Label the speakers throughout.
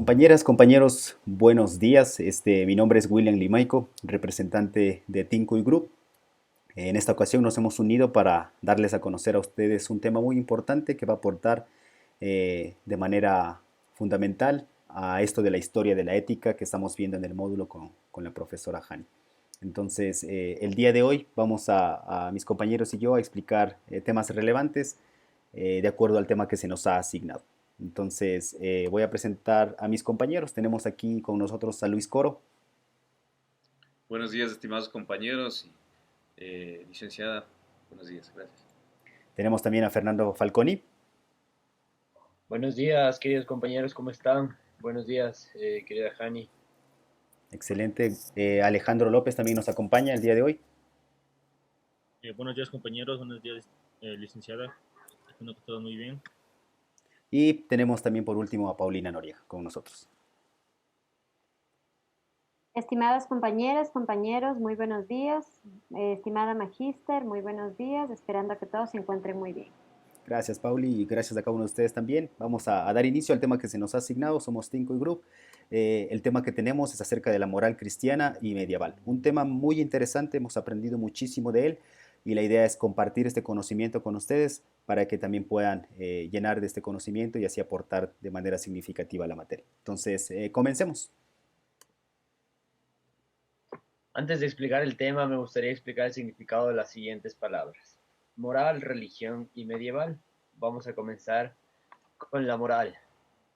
Speaker 1: Compañeras, compañeros, buenos días. Mi nombre es William Limaico, representante de Tinkoy Group. En esta ocasión nos hemos unido para darles a conocer a ustedes un tema muy importante que va a aportar de manera fundamental a esto de la historia de la ética que estamos viendo en el módulo con la profesora Hani. Entonces, el día de hoy vamos a mis compañeros y yo a explicar temas relevantes de acuerdo al tema que se nos ha asignado. Entonces, voy a presentar a mis compañeros. Tenemos aquí con nosotros a Luis Coro.
Speaker 2: Buenos días, estimados compañeros. Licenciada, buenos días, gracias.
Speaker 1: Tenemos también a Fernando Falconi.
Speaker 3: Buenos días, queridos compañeros, ¿cómo están? Buenos días, querida Hani.
Speaker 1: Excelente. Alejandro López también nos acompaña el día de hoy.
Speaker 4: Buenos días compañeros, buenos días licenciada, espero que todo muy bien.
Speaker 1: Y tenemos también por último a Paulina Noriega con nosotros.
Speaker 5: Estimadas compañeras, compañeros, muy buenos días. Estimada Magíster, muy buenos días, esperando que todos se encuentren muy bien.
Speaker 1: Gracias, Pauli, y gracias a cada uno de ustedes también. Vamos a dar inicio al tema que se nos ha asignado. Somos Tinkoy Group. El tema que tenemos es acerca de la moral cristiana y medieval. Un tema muy interesante, hemos aprendido muchísimo de él y la idea es compartir este conocimiento con ustedes para que también puedan llenar de este conocimiento y así aportar de manera significativa a la materia. Entonces, comencemos.
Speaker 3: Antes de explicar el tema, me gustaría explicar el significado de las siguientes palabras. Moral, religión y medieval. Vamos a comenzar con la moral.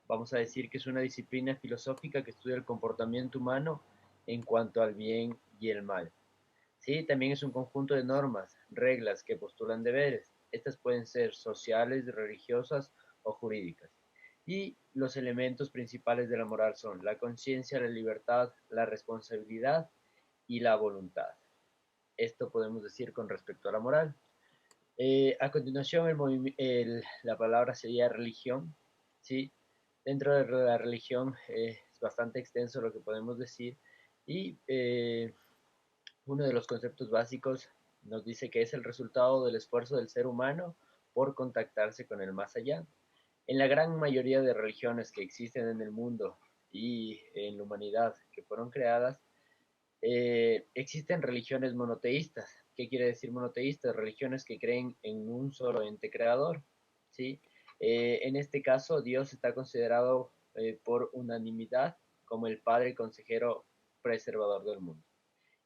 Speaker 3: Vamos a decir que es una disciplina filosófica que estudia el comportamiento humano en cuanto al bien y el mal. Sí, también es un conjunto de normas, reglas que postulan deberes. Estas pueden ser sociales, religiosas o jurídicas. Y los elementos principales de la moral son la conciencia, la libertad, la responsabilidad y la voluntad. Esto podemos decir con respecto a la moral. A continuación, la palabra sería religión. ¿Sí? Dentro de la religión es bastante extenso lo que podemos decir y uno de los conceptos básicos nos dice que es el resultado del esfuerzo del ser humano por contactarse con el más allá. En la gran mayoría de religiones que existen en el mundo y en la humanidad que fueron creadas, existen religiones monoteístas. ¿Qué quiere decir monoteístas? Religiones que creen en un solo ente creador. ¿Sí? En este caso, Dios está considerado por unanimidad como el Padre consejero preservador del mundo.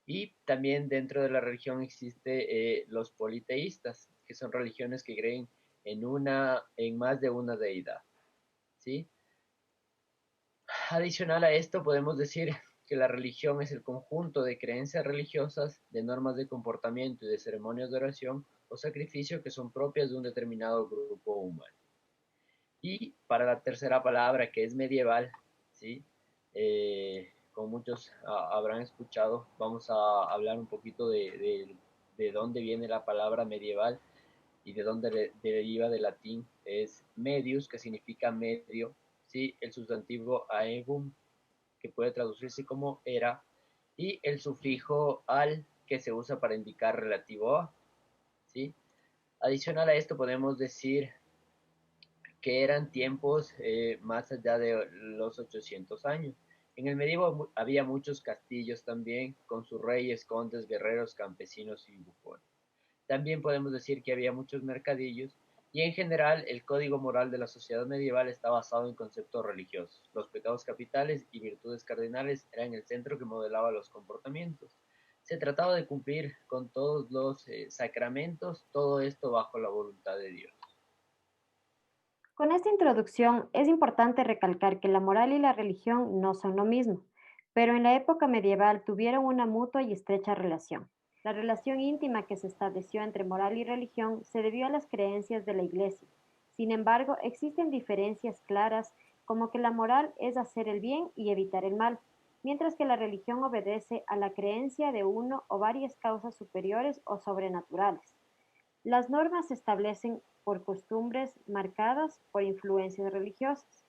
Speaker 3: Y también dentro de la religión existe los politeístas, que son religiones que creen en más de una deidad. ¿Sí? Adicional a esto, podemos decir que la religión es el conjunto de creencias religiosas, de normas de comportamiento y de ceremonias de oración o sacrificio que son propias de un determinado grupo humano. Y para la tercera palabra, que es medieval, ¿sí? Como muchos habrán escuchado, vamos a hablar un poquito de dónde viene la palabra medieval y de dónde deriva del latín. Es medius, que significa medio, ¿sí? El sustantivo aevum, que puede traducirse como era, y el sufijo al, que se usa para indicar relativo a, ¿sí? Adicional a esto podemos decir que eran tiempos más allá de los 800 años. En el medievo había muchos castillos también, con sus reyes, condes, guerreros, campesinos y bufones. También podemos decir que había muchos mercadillos y en general el código moral de la sociedad medieval está basado en conceptos religiosos. Los pecados capitales y virtudes cardinales eran el centro que modelaba los comportamientos. Se trataba de cumplir con todos los sacramentos, todo esto bajo la voluntad de Dios.
Speaker 5: Con esta introducción es importante recalcar que la moral y la religión no son lo mismo, pero en la época medieval tuvieron una mutua y estrecha relación. La relación íntima que se estableció entre moral y religión se debió a las creencias de la Iglesia. Sin embargo, existen diferencias claras como que la moral es hacer el bien y evitar el mal, mientras que la religión obedece a la creencia de uno o varias causas superiores o sobrenaturales. Las normas se establecen por costumbres marcadas por influencias religiosas.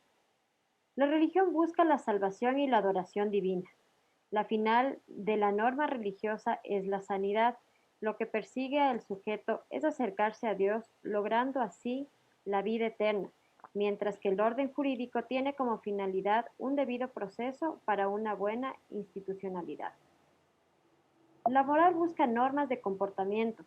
Speaker 5: La religión busca la salvación y la adoración divina. La final de la norma religiosa es la sanidad. Lo que persigue al sujeto es acercarse a Dios, logrando así la vida eterna. mientras que el orden jurídico tiene como finalidad un debido proceso para una buena institucionalidad. La moral busca normas de comportamiento.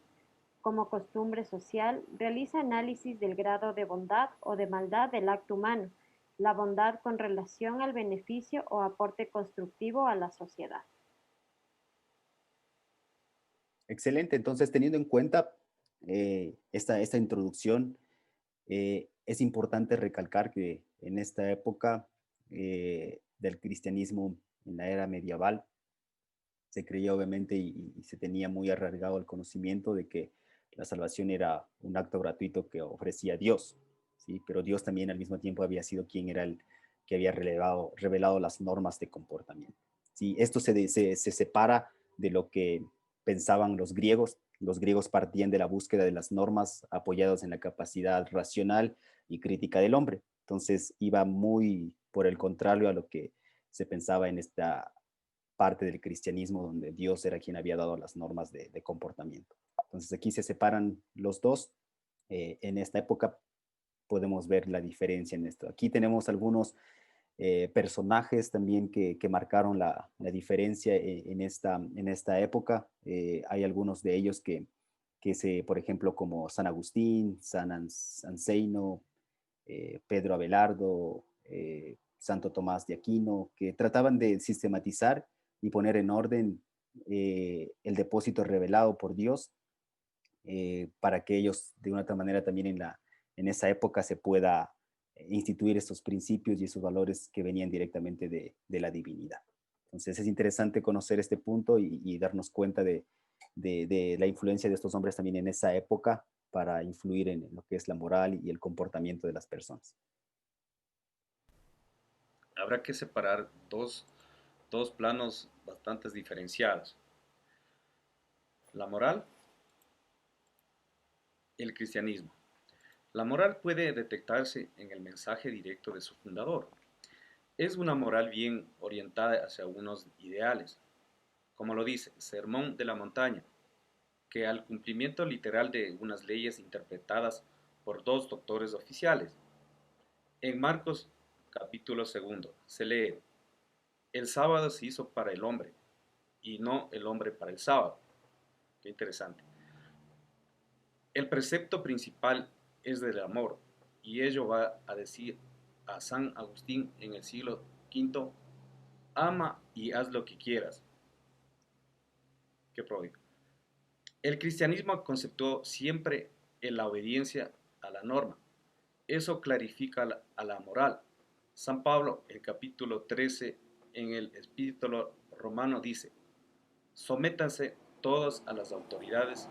Speaker 5: Como costumbre social, realiza análisis del grado de bondad o de maldad del acto humano, la bondad con relación al beneficio o aporte constructivo a la sociedad.
Speaker 1: Excelente, entonces teniendo en cuenta esta introducción, es importante recalcar que en esta época del cristianismo, en la era medieval, se creía obviamente y se tenía muy arraigado el conocimiento de que la salvación era un acto gratuito que ofrecía Dios, ¿sí? Pero Dios también al mismo tiempo había sido quien era el que había revelado las normas de comportamiento. ¿Sí? Esto se separa de lo que pensaban los griegos. Los griegos partían de la búsqueda de las normas apoyadas en la capacidad racional y crítica del hombre. Entonces iba muy por el contrario a lo que se pensaba en esta parte del cristianismo donde Dios era quien había dado las normas de comportamiento. Entonces aquí se separan los dos. En esta época podemos ver la diferencia en esto. Aquí tenemos algunos personajes también que marcaron la diferencia en esta época. Hay algunos de ellos por ejemplo, como San Agustín, San Anselmo, Pedro Abelardo, Santo Tomás de Aquino, que trataban de sistematizar y poner en orden el depósito revelado por Dios para que ellos de una otra manera también en esa época se pueda instituir estos principios y esos valores que venían directamente de la divinidad. Entonces es interesante conocer este punto y darnos cuenta de la influencia de estos hombres también en esa época para influir en lo que es la moral y el comportamiento de las personas.
Speaker 2: Habrá que separar dos planos bastante diferenciados. La moral, el cristianismo. La moral puede detectarse en el mensaje directo de su fundador. Es una moral bien orientada hacia unos ideales, como lo dice Sermón de la Montaña, que al cumplimiento literal de unas leyes interpretadas por dos doctores oficiales. En Marcos capítulo 2 se lee: el sábado se hizo para el hombre y no el hombre para el sábado. Qué interesante. El precepto principal es del amor, y ello va a decir a San Agustín en el siglo V: ama y haz lo que quieras. Qué prohibido. El cristianismo conceptuó siempre en la obediencia a la norma. Eso clarifica a la moral. San Pablo, en capítulo 13, en el Epístola Romano dice: sométanse todos a las autoridades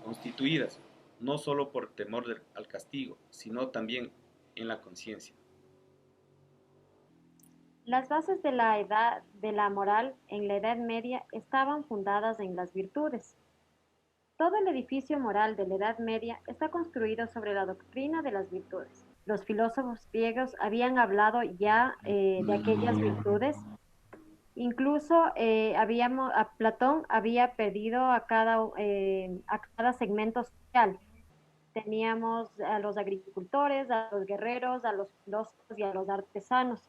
Speaker 2: constituidas, no solo por temor al castigo, sino también en la conciencia.
Speaker 5: Las bases de la edad de la moral en la Edad Media estaban fundadas en las virtudes. Todo el edificio moral de la Edad Media está construido sobre la doctrina de las virtudes. Los filósofos griegos habían hablado ya de aquellas virtudes. Incluso a Platón había pedido a cada segmento social. Teníamos a los agricultores, a los guerreros, a los filósofos y a los artesanos.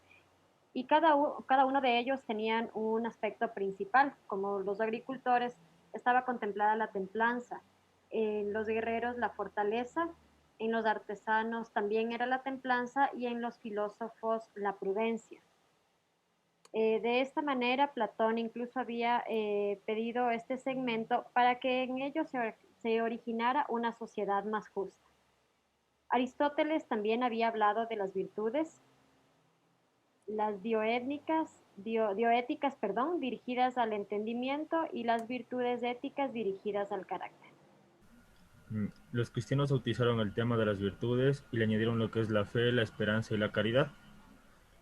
Speaker 5: Y cada uno de ellos tenían un aspecto principal. Como los agricultores, estaba contemplada la templanza, en los guerreros la fortaleza, en los artesanos también era la templanza y en los filósofos la prudencia. De esta manera, Platón incluso había pedido este segmento para que en ello se originara una sociedad más justa. Aristóteles también había hablado de las virtudes, las dioéticas, dirigidas al entendimiento, y las virtudes éticas dirigidas al carácter.
Speaker 4: Los cristianos utilizaron el tema de las virtudes y le añadieron lo que es la fe, la esperanza y la caridad.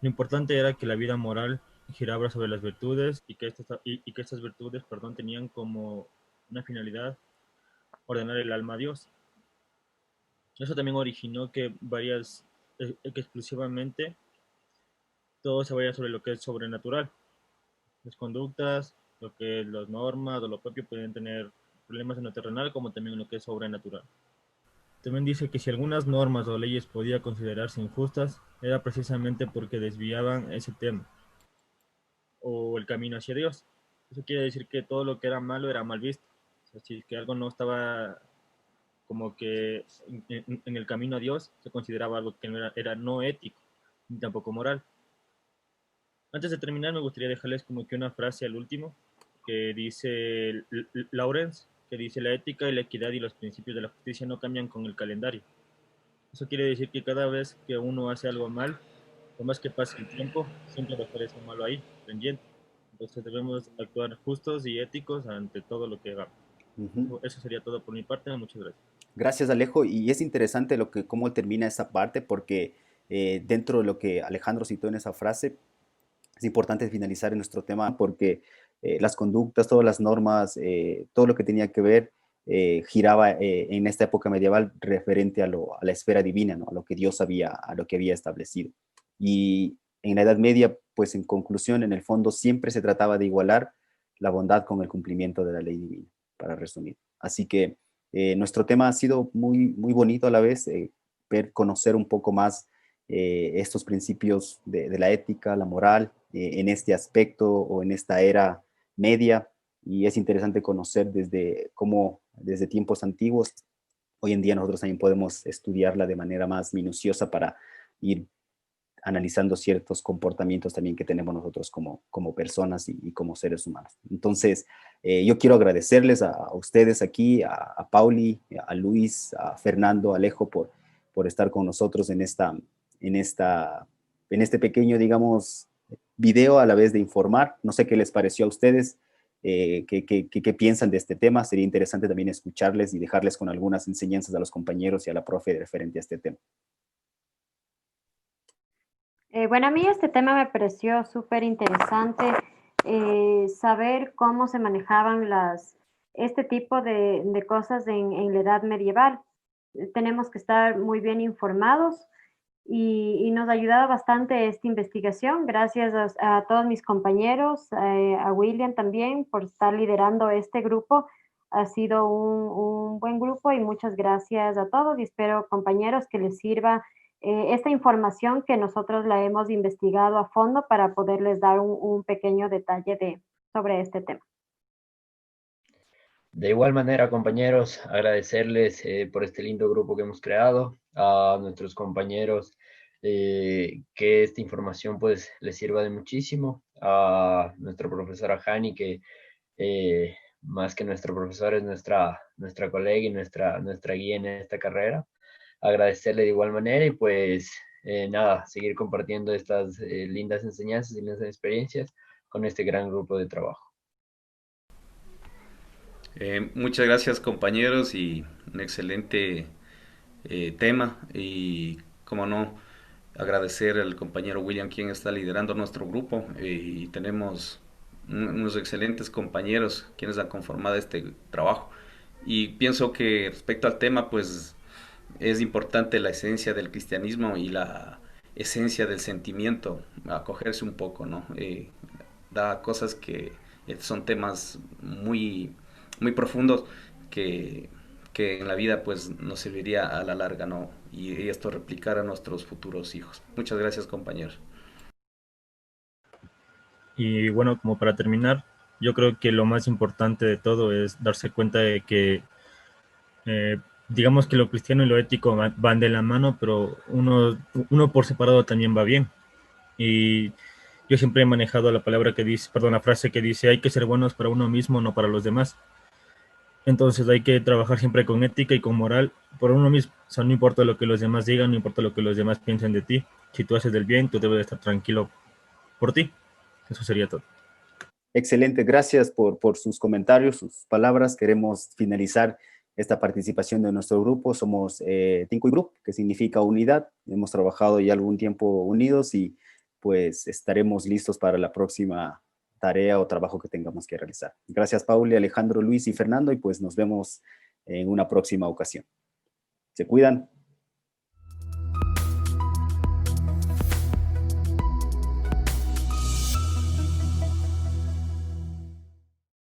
Speaker 4: Lo importante era que la vida moral giraba sobre las virtudes y que estas virtudes, tenían como una finalidad ordenar el alma a Dios. Eso también originó que exclusivamente todo se vaya sobre lo que es sobrenatural. Las conductas, lo que es las normas o lo propio pueden tener problemas en lo terrenal como también en lo que es sobrenatural. También dice que si algunas normas o leyes podían considerarse injustas, era precisamente porque desviaban ese tema o el camino hacia Dios. Eso quiere decir que todo lo que era malo era mal visto. O sea, si que algo no estaba como que en el camino a Dios, se consideraba algo que no era no ético, ni tampoco moral. Antes de terminar, me gustaría dejarles como que una frase al último, que dice Lawrence, que dice: la ética y la equidad y los principios de la justicia no cambian con el calendario. Eso quiere decir que cada vez que uno hace algo mal, por más que pase el tiempo, siempre va a estar ese malo ahí, pendiente. Entonces debemos actuar justos y éticos ante todo lo que hagamos.
Speaker 1: Ujú.
Speaker 4: Eso sería todo por mi parte. Muchas gracias.
Speaker 1: Gracias, Alejo. Y es interesante cómo termina esa parte, porque dentro de lo que Alejandro citó en esa frase, es importante finalizar en nuestro tema, porque las conductas, todas las normas, todo lo que tenía que ver, giraba en esta época medieval referente a la esfera divina, ¿no? A lo que Dios a lo que había establecido. Y en la Edad Media, pues en conclusión, en el fondo, siempre se trataba de igualar la bondad con el cumplimiento de la ley divina, para resumir. Así que nuestro tema ha sido muy bonito a la vez, conocer un poco más estos principios de la ética, la moral, en este aspecto o en esta era media. Y es interesante conocer desde cómo, desde tiempos antiguos, hoy en día nosotros también podemos estudiarla de manera más minuciosa para ir analizando ciertos comportamientos también que tenemos nosotros como personas y como seres humanos. Entonces, yo quiero agradecerles a ustedes aquí, a Pauli, a Luis, a Fernando, a Alejo, por estar con nosotros en, esta, en este pequeño, digamos, video a la vez de informar. No sé qué les pareció a ustedes, qué piensan de este tema. Sería interesante también escucharles y dejarles con algunas enseñanzas a los compañeros y a la profe referente a este tema.
Speaker 5: Bueno, a mí este tema me pareció súper interesante, saber cómo se manejaban este tipo de cosas en la edad medieval. Tenemos que estar muy bien informados y nos ha ayudado bastante esta investigación. Gracias a todos mis compañeros, a William también por estar liderando este grupo. Ha sido un buen grupo y muchas gracias a todos y espero, compañeros, que les sirva esta información que nosotros la hemos investigado a fondo para poderles dar un pequeño detalle sobre este tema.
Speaker 3: De igual manera, compañeros, agradecerles por este lindo grupo que hemos creado, a nuestros compañeros, que esta información pues les sirva de muchísimo, a nuestra profesora Hani, que más que nuestro profesor es nuestra colega y nuestra guía en esta carrera. Agradecerle de igual manera y pues nada, seguir compartiendo estas lindas enseñanzas y lindas experiencias con este gran grupo de trabajo.
Speaker 2: Muchas gracias, compañeros, y un excelente tema. Y como no, agradecer al compañero William, quien está liderando nuestro grupo, y tenemos unos excelentes compañeros quienes han conformado este trabajo. Y pienso que respecto al tema, pues es importante la esencia del cristianismo y la esencia del sentimiento, acogerse un poco, ¿no? Da cosas que son temas muy profundos que, que en la vida pues nos serviría a la larga, ¿no? Y esto replicar a nuestros futuros hijos. Muchas gracias, compañeros.
Speaker 4: Y bueno, como para terminar, yo creo que lo más importante de todo es darse cuenta de que, eh, digamos que lo cristiano y lo ético van de la mano, pero uno por separado también va bien. Y yo siempre he manejado la palabra que dice, perdón, la frase que dice: hay que ser buenos para uno mismo, no para los demás. Entonces hay que trabajar siempre con ética y con moral por uno mismo. O sea, no importa lo que los demás digan, no importa lo que los demás piensen de ti. Si tú haces del bien, tú debes estar tranquilo por ti. Eso sería todo.
Speaker 1: Excelente, gracias por sus comentarios, sus palabras. Queremos finalizar esta participación de nuestro grupo. Somos Tinkoy Group, que significa unidad. Hemos trabajado ya algún tiempo unidos y pues estaremos listos para la próxima tarea o trabajo que tengamos que realizar. Gracias, Pauli, Alejandro, Luis y Fernando, y pues nos vemos en una próxima ocasión. Se cuidan.